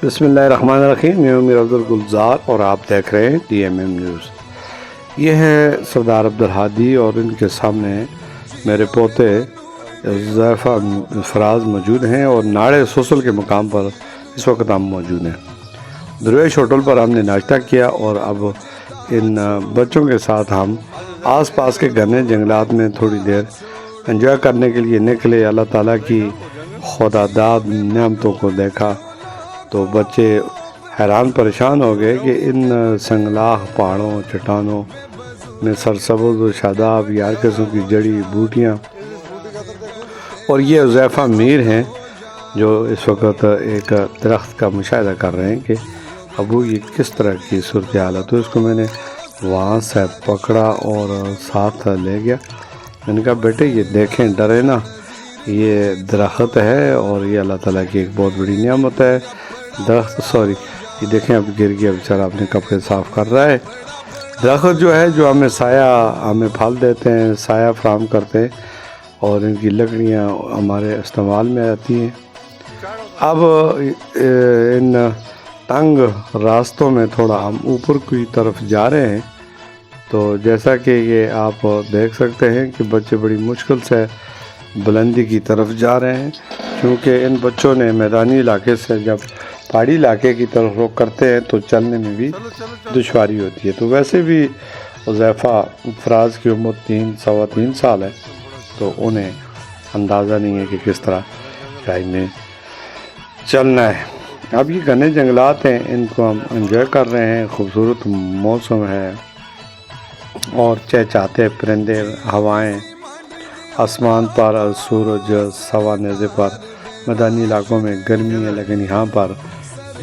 بسم اللہ الرحمن الرحیم، میں امیر عبدالگلزار اور آپ دیکھ رہے ہیں DMM نیوز۔ یہ ہے سردار عبدالہادی اور ان کے سامنے میرے پوتے حذیفہ فراز موجود ہیں اور ناڑے سوسل کے مقام پر اس وقت ہم موجود ہیں۔ درویش ہوٹل پر ہم نے ناشتہ کیا اور اب ان بچوں کے ساتھ ہم آس پاس کے گھنے جنگلات میں تھوڑی دیر انجوائے کرنے کے لیے نکلے۔ اللہ تعالیٰ کی خدا داد نعمتوں کو دیکھا تو بچے حیران پریشان ہو گئے کہ ان سنگلاخ پہاڑوں چٹانوں میں سرسبز و شاداب یار قسم کی جڑی بوٹیاں، اور یہ حذیفہ میر ہیں جو اس وقت ایک درخت کا مشاہدہ کر رہے ہیں کہ ابو یہ کس طرح کی صورتحال ہے۔ تو اس کو میں نے وہاں سے پکڑا اور ساتھ لے گیا۔ میں نے کہا بیٹے یہ دیکھیں، ڈرے نا، یہ درخت ہے اور یہ اللہ تعالیٰ کی ایک بہت بڑی نعمت ہے۔ درخت یہ دیکھیں اب گر گیا بیچارہ، اپنے کپڑے صاف کر رہا ہے۔ درخت جو ہے جو ہمیں سایہ، ہمیں پھل دیتے ہیں، سایہ فراہم کرتے ہیں اور ان کی لکڑیاں ہمارے استعمال میں آتی ہیں۔ اب ان تنگ راستوں میں تھوڑا ہم اوپر کی طرف جا رہے ہیں، تو جیسا کہ یہ آپ دیکھ سکتے ہیں کہ بچے بڑی مشکل سے بلندی کی طرف جا رہے ہیں، کیونکہ ان بچوں نے میدانی علاقے سے جب پہاڑی علاقے کی طرف رخ کرتے ہیں تو چلنے میں بھی دشواری ہوتی ہے۔ تو ویسے بھی حذیفہ فراز کی عمر 3 سال ہے، تو انہیں اندازہ نہیں ہے کہ کس طرح چڑھائی میں چلنا ہے۔ اب یہ گھنے جنگلات ہیں، ان کو ہم انجوائے کر رہے ہیں، خوبصورت موسم ہے اور چہچہاتے پرندے، ہوائیں، آسمان پر سورج سوا نیزے پر۔ میدانی علاقوں میں گرمی ہے لیکن یہاں پر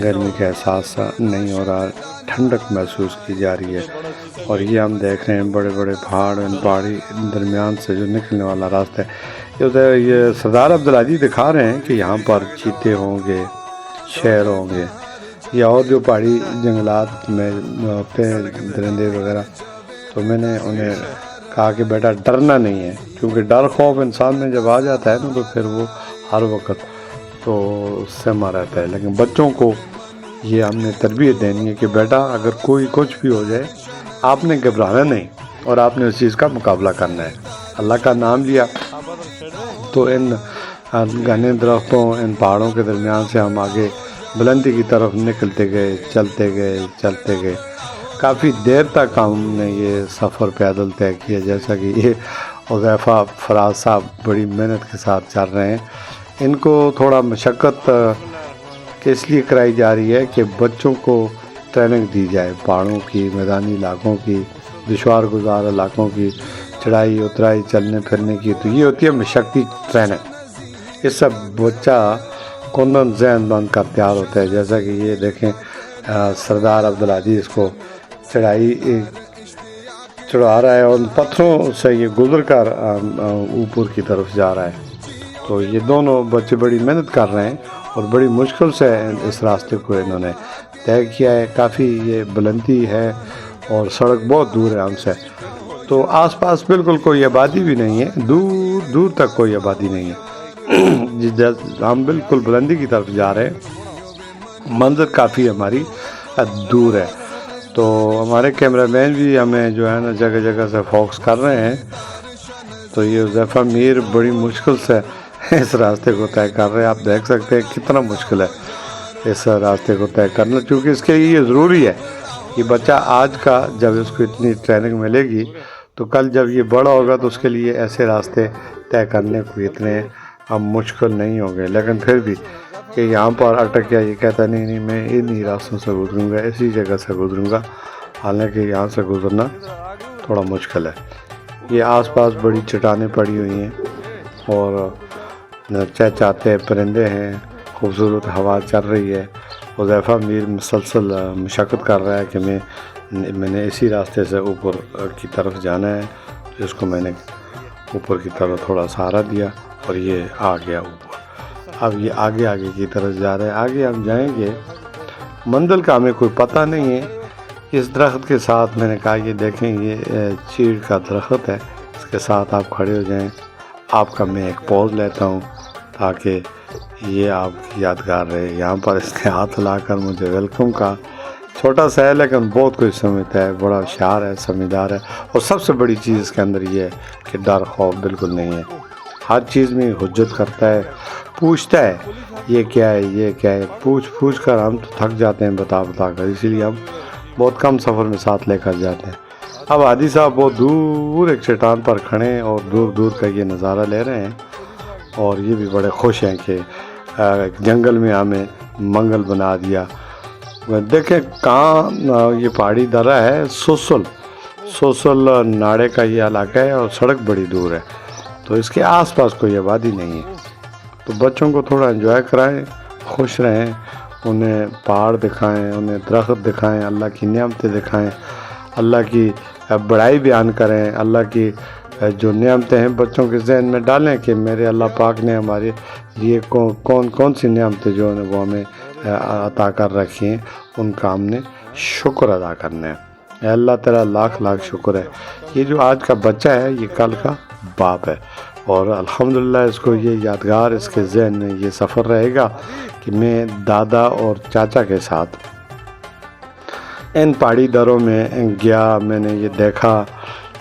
گرمی کا احساس نہیں ہو رہا، ٹھنڈک محسوس کی جا رہی ہے۔ اور یہ ہم دیکھ رہے ہیں بڑے بڑے پہاڑ، ان پہاڑی درمیان سے جو نکلنے والا راستہ ہے، یہ سردار عبدالہادی دکھا رہے ہیں کہ یہاں پر چیتے ہوں گے، شیر ہوں گے یا اور جو پہاڑی جنگلات میں ہوتے ہیں درندے وغیرہ۔ تو میں نے انہیں کہا کہ بیٹا ڈرنا نہیں ہے، کیونکہ ڈر خوف انسان میں جب آ جاتا ہے نا تو پھر وہ ہر وقت تو سہما رہتا ہے۔ لیکن بچوں کو یہ ہم نے تربیت دینی ہے کہ بیٹا اگر کوئی کچھ بھی ہو جائے آپ نے گھبرانا نہیں اور آپ نے اس چیز کا مقابلہ کرنا ہے۔ اللہ کا نام لیا تو ان گھنے درختوں، ان پہاڑوں کے درمیان سے ہم آگے بلندی کی طرف نکلتے گئے، چلتے گئے۔ کافی دیر تک ہم نے یہ سفر پیدل طے کیا، جیسا کہ یہ حذیفہ فراز صاحب بڑی محنت کے ساتھ چل رہے ہیں۔ ان کو تھوڑا مشقت اس لیے کرائی جا رہی ہے کہ بچوں کو ٹریننگ دی جائے پہاڑوں کی، میدانی علاقوں کی، دشوار گزار علاقوں کی، چڑھائی اترائی، چلنے پھرنے کی۔ تو یہ ہوتی ہے مشقتی ٹریننگ، اس سے بچہ کندن ذہن بند کر تیار ہوتا ہے۔ جیسا کہ یہ دیکھیں سردار عبدالہادی اس کو چڑھائی چڑھا رہا ہے اور ان پتھروں سے یہ گزر کر اوپر کی طرف جا رہا ہے۔ تو یہ دونوں بچے بڑی محنت کر رہے ہیں اور بڑی مشکل سے اس راستے کو انہوں نے طے کیا ہے۔ کافی یہ بلندی ہے اور سڑک بہت دور ہے ہم سے، تو آس پاس بالکل کوئی آبادی بھی نہیں ہے، دور دور تک کوئی آبادی نہیں ہے۔ ہم بالکل بلندی کی طرف جا رہے ہیں، منظر کافی ہماری دور ہے۔ تو ہمارے کیمرہ مین بھی ہمیں جو ہے نا جگہ جگہ سے فوکس کر رہے ہیں۔ تو یہ حذیفہ میر بڑی مشکل سے اس راستے کو طے کر رہے ہیں۔ آپ دیکھ سکتے ہیں کتنا مشکل ہے اس راستے کو طے کرنا، کیونکہ اس کے لیے یہ ضروری ہے کہ بچہ آج کا جب اس کو اتنی ٹریننگ ملے گی تو کل جب یہ بڑا ہوگا تو اس کے لیے ایسے راستے طے کرنے کو اتنے مشکل نہیں ہوں گے۔ لیکن پھر بھی کہ یہاں پر اٹک گیا، یہ کہتا نہیں میں انہی راستوں سے گزروں گا، اسی جگہ سے گزروں گا، حالانکہ یہاں سے گزرنا تھوڑا مشکل ہے۔ یہ آس پاس بڑی چٹانیں پڑی ہوئی ہیں اور چہچہاتے پرندے ہیں، خوبصورت ہوا چل رہی ہے۔ حذیفہ میر مسلسل مشقت کر رہا ہے کہ میں نے اسی راستے سے اوپر کی طرف جانا ہے، جس کو میں نے اوپر کی طرف تھوڑا سہارا دیا اور یہ آ گیا اوپر۔ اب یہ آگے کی طرف جا رہے ہیں، آگے ہم جائیں گے، منزل کا ہمیں کوئی پتہ نہیں ہے۔ اس درخت کے ساتھ میں نے کہا یہ دیکھیں یہ چیڑ کا درخت ہے، اس کے ساتھ آپ کھڑے ہو جائیں، آپ کا میں ایک پوز لیتا ہوں تاکہ یہ آپ کی یادگار رہے. یہاں پر اس نے ہاتھ لا کر مجھے ویلکم کہا. چھوٹا سا ہے لیکن بہت کچھ سمجھتا ہے, بڑا ہوشیار ہے, سمجھدار ہے. اور سب سے بڑی چیز اس کے اندر یہ ہے کہ ڈر خوف بالکل نہیں ہے. ہر چیز میں حجت کرتا ہے, پوچھتا ہے یہ کیا ہے یہ کیا ہے, پوچھ کر ہم تو تھک جاتے ہیں بتا کر. اسی لیے ہم بہت کم سفر میں ساتھ لے کر جاتے ہیں. اب ہادی صاحب بہت دور ایک چٹان پر کھڑے ہیں اور دور کا یہ نظارہ لے رہے ہیں, اور یہ بھی بڑے خوش ہیں کہ جنگل میں ہمیں منگل بنا دیا. دیکھیں کہاں یہ پہاڑی درہ ہے, سوسل ناڑے کا یہ علاقہ ہے, اور سڑک بڑی دور ہے, تو اس کے آس پاس کوئی آبادی نہیں ہے. تو بچوں کو تھوڑا انجوائے کرائیں, خوش رہیں, انہیں پہاڑ دکھائیں, انہیں درخت دکھائیں, اللہ کی نعمتیں دکھائیں, اللہ کی بڑائی بیان کریں. اللہ کی جو نعمتیں ہیں بچوں کے ذہن میں ڈالیں کہ میرے اللہ پاک نے ہمارے لیے کون سی نعمتیں جو ہیں وہ ہمیں عطا کر رکھی ہیں, ان کا ہم نے شکر ادا کرنا ہے. اے اللہ تیرا لاکھ شکر ہے. یہ جو آج کا بچہ ہے یہ کل کا باپ ہے, اور الحمدللہ اس کو یہ یادگار اس کے ذہن میں یہ سفر رہے گا کہ میں دادا اور چاچا کے ساتھ ان پہاڑی دروں میں گیا. میں نے یہ دیکھا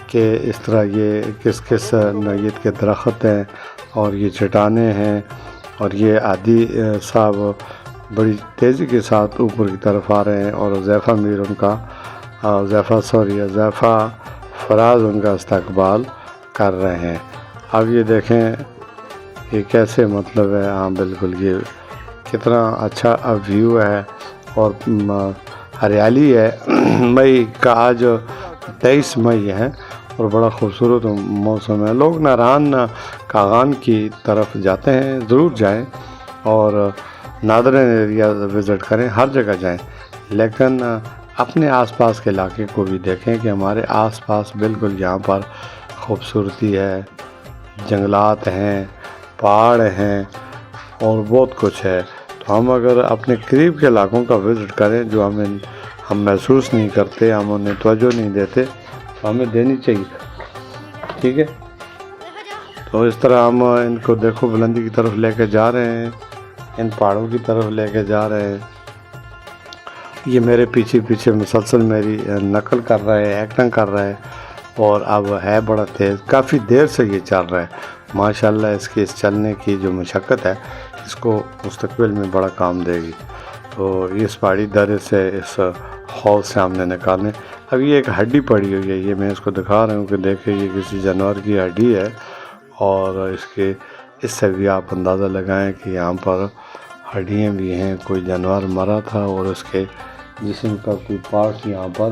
کہ اس طرح یہ کس نوعیت کے درخت ہیں, اور یہ چٹانیں ہیں, اور یہ ہادی صاحب بڑی تیزی کے ساتھ اوپر کی طرف آ رہے ہیں, اور حذیفہ میر ان کا حذیفہ فراز ان کا استقبال کر رہے ہیں. اب یہ دیکھیں یہ کیسے مطلب ہے, ہاں بالکل یہ کتنا اچھا ویو ہے, اور ہریالی ہے. مئی کا آج 23 مئی ہے, اور بڑا خوبصورت موسم ہے. لوگ ناران کاغان کی طرف جاتے ہیں, ضرور جائیں, اور نادرن ایریا وزٹ کریں, ہر جگہ جائیں, لیکن اپنے آس پاس کے علاقے کو بھی دیکھیں کہ ہمارے آس پاس بالکل یہاں پر خوبصورتی ہے, جنگلات ہیں, پہاڑ ہیں, اور بہت کچھ ہے. تو ہم اگر اپنے قریب کے علاقوں کا وزٹ کریں جو ہم محسوس نہیں کرتے, ہم انہیں توجہ نہیں دیتے, تو ہمیں دینی چاہیے. ٹھیک ہے, تو اس طرح ہم ان کو دیکھو بلندی کی طرف لے کے جا رہے ہیں, ان پہاڑوں کی طرف لے کے جا رہے ہیں. یہ میرے پیچھے مسلسل میری نقل کر رہے ہیں, ایکٹنگ کر رہے ہیں, اور اب ہے بڑا تیز, کافی دیر سے یہ چل رہا ہے. ماشاءاللہ اس چلنے کی جو مشقت ہے اس کو مستقبل میں بڑا کام دے گی. تو اس پہاڑی درے سے اس ہال سے ہم نے نکالنے. اب یہ ایک ہڈی پڑی ہوئی ہے, یہ میں اس کو دکھا رہا ہوں کہ دیکھیں یہ کسی جانور کی ہڈی ہے, اور اس سے بھی آپ اندازہ لگائیں کہ یہاں پر ہڈیاں بھی ہیں, کوئی جانور مرا تھا اور اس کے جسم کا کوئی پارٹ یہاں پر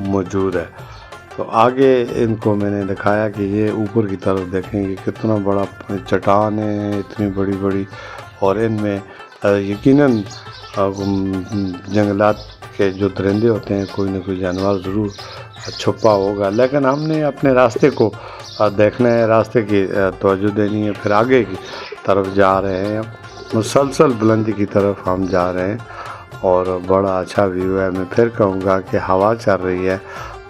موجود ہے. تو آگے ان کو میں نے دکھایا کہ یہ اوپر کی طرف دیکھیں یہ کتنا بڑا چٹان ہے, اتنی بڑی, اور ان میں یقیناً جنگلات کے جو درندے ہوتے ہیں کوئی نہ کوئی جانور ضرور چھپا ہوگا. لیکن ہم نے اپنے راستے کو دیکھنا ہے, راستے کی توجہ دینی ہے, پھر آگے کی طرف جا رہے ہیں, مسلسل بلندی کی طرف ہم جا رہے ہیں, اور بڑا اچھا ویو ہے. میں پھر کہوں گا کہ ہوا چل رہی ہے,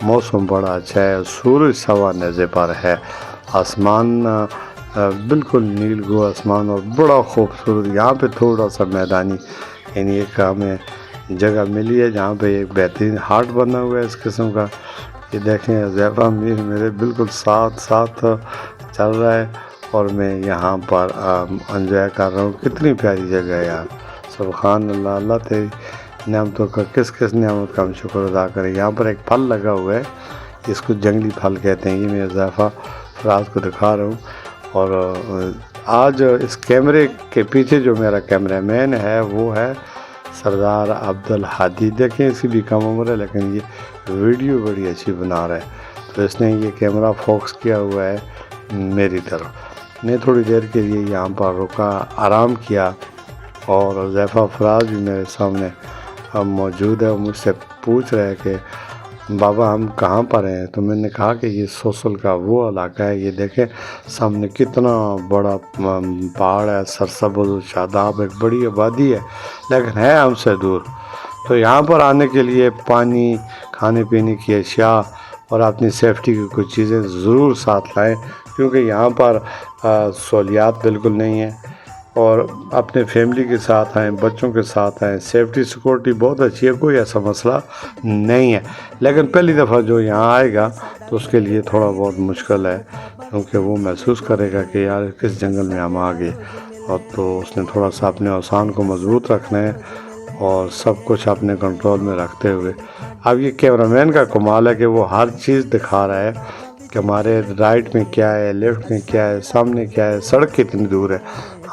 موسم بڑا اچھا ہے, سورج سوا نیزے پر ہے, آسمان بالکل نیل گو آسمان, اور بڑا خوبصورت. یہاں پہ تھوڑا سا میدانی یعنی ایک ہمیں جگہ ملی ہے جہاں پہ ایک بہترین ہارٹ بنا ہوا ہے اس قسم کا. یہ دیکھیں حذیفہ میر میرے بالکل ساتھ چل رہا ہے, اور میں یہاں پر انجوائے کر رہا ہوں. کتنی پیاری جگہ ہے یار, سبحان اللہ. اللہ تیری نعمتوں کا کس نعمت کا ہم شکر ادا کریں. یہاں پر ایک پھل لگا ہوا ہے, اس کو جنگلی پھل کہتے ہیں. یہ میں حذیفہ فراز کو دکھا رہا ہوں. اور آج اس کیمرے کے پیچھے جو میرا کیمرہ مین ہے وہ ہے سردار عبدالہادی. دیکھیں اس کی بھی کم عمر ہے لیکن یہ ویڈیو بڑی اچھی بنا رہا ہے. تو اس نے یہ کیمرہ فوکس کیا ہوا ہے میری طرف. میں تھوڑی دیر کے لیے یہاں پر رکا, آرام کیا, اور حذیفہ فراز بھی میرے سامنے موجود ہے. مجھ سے پوچھ رہے کہ بابا ہم کہاں پر ہیں؟ تو میں نے کہا کہ یہ سوسل کا وہ علاقہ ہے. یہ دیکھیں سامنے کتنا بڑا پہاڑ ہے, سرسبز و شاداب, ایک بڑی آبادی ہے لیکن ہے ہم سے دور. تو یہاں پر آنے کے لیے پانی, کھانے پینے کی اشیاء اور اپنی سیفٹی کی کچھ چیزیں ضرور ساتھ لائیں, کیونکہ یہاں پر سہولیات بالکل نہیں ہیں. اور اپنے فیملی کے ساتھ آئیں، بچوں کے ساتھ آئیں، سیفٹی سیکورٹی بہت اچھی ہے، کوئی ایسا مسئلہ نہیں ہے، لیکن پہلی دفعہ جو یہاں آئے گا تو اس کے لیے تھوڑا بہت مشکل ہے، کیونکہ وہ محسوس کرے گا کہ یار کس جنگل میں ہم آ گئے، اور تو اس نے تھوڑا سا اپنے اوسان کو مضبوط رکھنا ہے اور سب کچھ اپنے کنٹرول میں رکھتے ہوئے۔ اب یہ کیمرہ مین کا کمال ہے کہ وہ ہر چیز دکھا رہا ہے کہ ہمارے رائٹ میں کیا ہے، لیفٹ میں کیا ہے، سامنے کیا ہے، سڑک کتنی دور ہے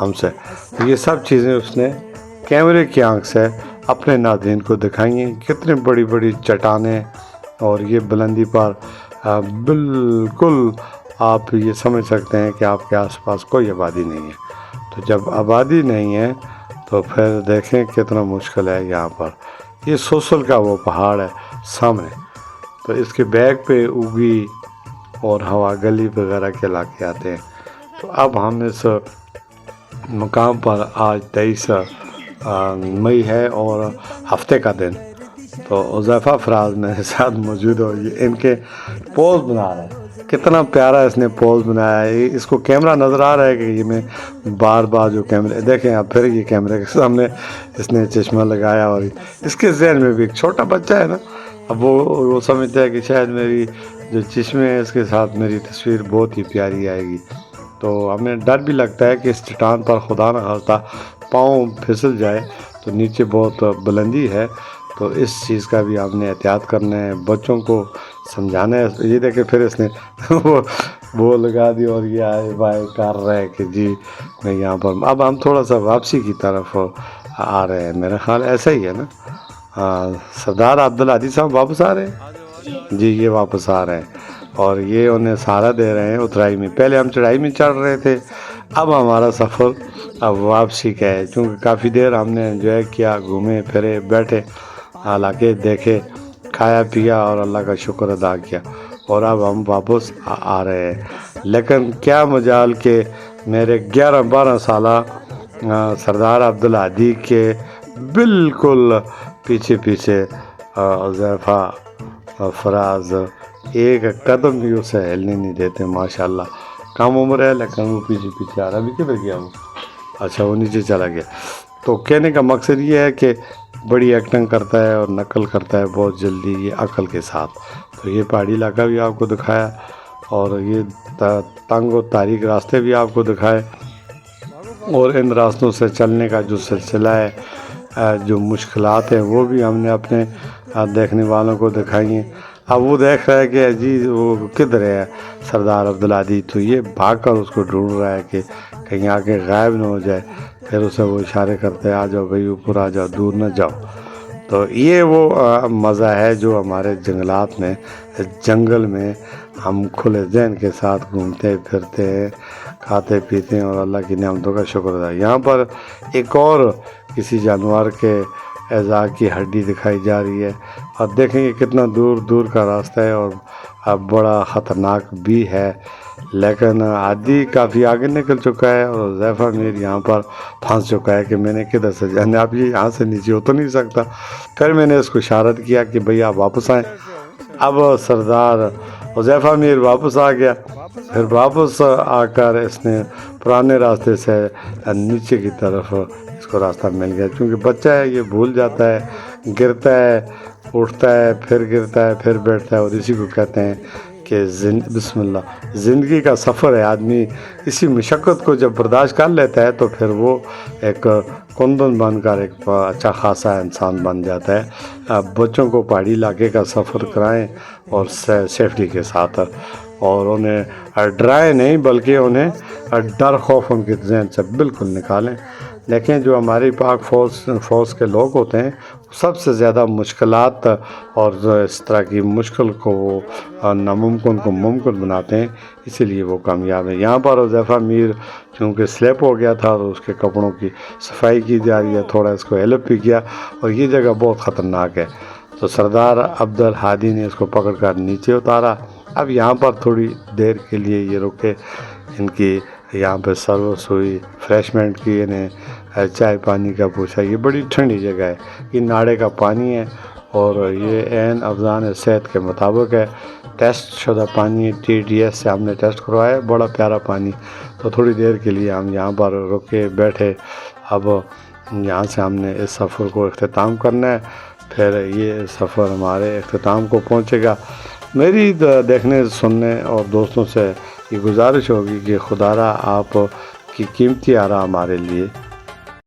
ہم سے، یہ سب چیزیں اس نے کیمرے کی آنکھ سے اپنے ناظرین کو دکھائی ہیں۔ کتنی بڑی بڑی چٹانیں، اور یہ بلندی پر بالکل آپ یہ سمجھ سکتے ہیں کہ آپ کے آس پاس کوئی آبادی نہیں ہے، تو جب آبادی نہیں ہے تو پھر دیکھیں کتنا مشکل ہے یہاں پر۔ یہ سوسل کا وہ پہاڑ ہے سامنے، تو اس کے بیک پہ اوگی اور ہوا گلی وغیرہ کے علاقے آتے ہیں۔ تو اب ہم اس مقام پر آج 23 مئی ہے اور ہفتے کا دن، تو حذیفہ فراز میرے ساتھ موجود ہو، یہ ان کے پوز بنا رہے ہیں، کتنا پیارا اس نے پوز بنایا ہے۔ اس کو کیمرہ نظر آ رہا ہے کہ یہ میں بار بار جو کیمرے دیکھیں، اب پھر یہ کیمرے کے سامنے اس نے چشمہ لگایا، اور اس کے ذہن میں بھی ایک چھوٹا بچہ ہے نا، اب وہ سمجھتا ہے کہ شاید میری جو چشمے ہے اس کے ساتھ میری تصویر بہت ہی پیاری آئے گی، تو ہمیں ڈر بھی لگتا ہے کہ اس چٹان پر خدا نہ خواستہ پاؤں پھسل جائے، تو نیچے بہت بلندی ہے، تو اس چیز کا بھی ہم نے احتیاط کرنا ہے، بچوں کو سمجھانا ہے۔ یہ دیکھیں پھر اس نے وہ لگا دی اور یہ آئے بائے کر رہے ہیں کہ جی میں یہاں پر۔ اب ہم تھوڑا سا واپسی کی طرف آ رہے ہیں، میرا خیال ایسا ہی ہے نا۔ سردار عبدالہادی صاحب واپس آ رہے ہیں جی، یہ واپس آ رہے ہیں اور یہ انہیں سہارا دے رہے ہیں اترائی میں۔ پہلے ہم چڑھائی میں چڑھ رہے تھے، اب ہمارا سفر اب واپسی کا ہے، چونکہ کافی دیر ہم نے انجوائے کیا، گھومے پھرے، بیٹھے، علاقے دیکھے، کھایا پیا اور اللہ کا شکر ادا کیا، اور اب ہم واپس آ رہے ہیں۔ لیکن کیا مجال کہ میرے 11-12 سالہ سردار عبدالہادی کے بالکل پیچھے پیچھے حذیفہ فراز ایک قدم بھی اسے ہلنے نہیں دیتے، ماشاءاللہ۔ کم عمر ہے لیکن وہ پیچھے پیچھے آ رہا۔ ابھی کدھر گیا وہ؟ اچھا وہ نیچے چلا گیا۔ تو کہنے کا مقصد یہ ہے کہ بڑی ایکٹنگ کرتا ہے اور نقل کرتا ہے بہت جلدی، یہ عقل کے ساتھ۔ تو یہ پہاڑی علاقہ بھی آپ کو دکھایا، اور یہ تنگ و تاریک راستے بھی آپ کو دکھائے، اور ان راستوں سے چلنے کا جو سلسلہ ہے، جو مشکلات ہیں، وہ بھی ہم نے اپنے دیکھنے والوں کو دکھائی ہیں۔ اب وہ دیکھ رہا ہے کہ جی وہ کدھر ہے سردار عبدالہادی، تو یہ بھاگ کر اس کو ڈھونڈ رہا ہے کہ کہیں آگے غائب نہ ہو جائے، پھر اسے وہ اشارے کرتے ہیں آ جاؤ بھائی اوپر آ جاؤ، دور نہ جاؤ۔ تو یہ وہ مزہ ہے جو ہمارے جنگلات میں، جنگل میں ہم کھلے ذہن کے ساتھ گھومتے پھرتے ہیں، کھاتے پیتے ہیں اور اللہ کی نعمتوں کا شکر ادا۔ یہاں پر ایک اور کسی جانور کے اعضاء کی ہڈی دکھائی جا رہی ہے، اور دیکھیں یہ کتنا دور دور کا راستہ ہے اور بڑا خطرناک بھی ہے، لیکن عادی کافی آگے نکل چکا ہے اور حذیفہ میر یہاں پر پھنس چکا ہے کہ میں نے کدھر سے جانا، اب یہ یہاں سے نیچے اتر نہیں سکتا۔ پھر میں نے اس کو اشارت کیا کہ بھئی آپ واپس آئیں۔ اب سردار حذیفہ میر واپس آ گیا، پھر واپس آ کر اس نے پرانے راستے سے نیچے کی طرف اس کو راستہ مل گیا، چونکہ بچہ ہے یہ بھول جاتا ہے، گرتا ہے، اٹھتا ہے، پھر گرتا ہے، پھر بیٹھتا ہے، اور اسی کو کہتے ہیں کہ بسم اللہ زندگی کا سفر ہے۔ آدمی اسی مشقت کو جب برداشت کر لیتا ہے تو پھر وہ ایک کندن بن کر ایک اچھا خاصا انسان بن جاتا ہے۔ بچوں کو پہاڑی علاقے کا سفر کرائیں اور سیفٹی کے ساتھ، اور انہیں ڈرائیں نہیں بلکہ انہیں ڈر خوف ان کے ذہن سے بالکل نکالیں۔ لیکن جو ہماری پاک فوج کے لوگ ہوتے ہیں سب سے زیادہ مشکلات اور اس طرح کی مشکل کو وہ ناممکن کو ممکن بناتے ہیں، اسی لیے وہ کامیاب ہیں۔ یہاں پر حذیفہ میر چونکہ سلیپ ہو گیا تھا اور اس کے کپڑوں کی صفائی کی جا رہی ہے، تھوڑا اس کو ہیلپ بھی کیا، اور یہ جگہ بہت خطرناک ہے، تو سردار عبدالہادی نے اس کو پکڑ کر نیچے اتارا۔ اب یہاں پر تھوڑی دیر کے لیے یہ رکے، ان کی یہاں پہ سروس ہوئی، فریشمنٹ کی، انہیں چائے پانی کا پوچھا۔ یہ بڑی ٹھنڈی جگہ ہے، یہ ناڑے کا پانی ہے اور یہ عین افزان صحت کے مطابق ہے۔ ٹیسٹ شدہ پانی TDS سے ہم نے ٹیسٹ کروایا، بڑا پیارا پانی۔ تو تھوڑی دیر کے لیے ہم یہاں پر رکے بیٹھے۔ اب یہاں سے ہم نے اس سفر کو اختتام کرنا ہے، پھر یہ سفر ہمارے اختتام کو پہنچے گا۔ میری دیکھنے سننے اور دوستوں سے یہ گزارش ہوگی کہ خدا را آپ کی قیمتی آرا ہمارے لیے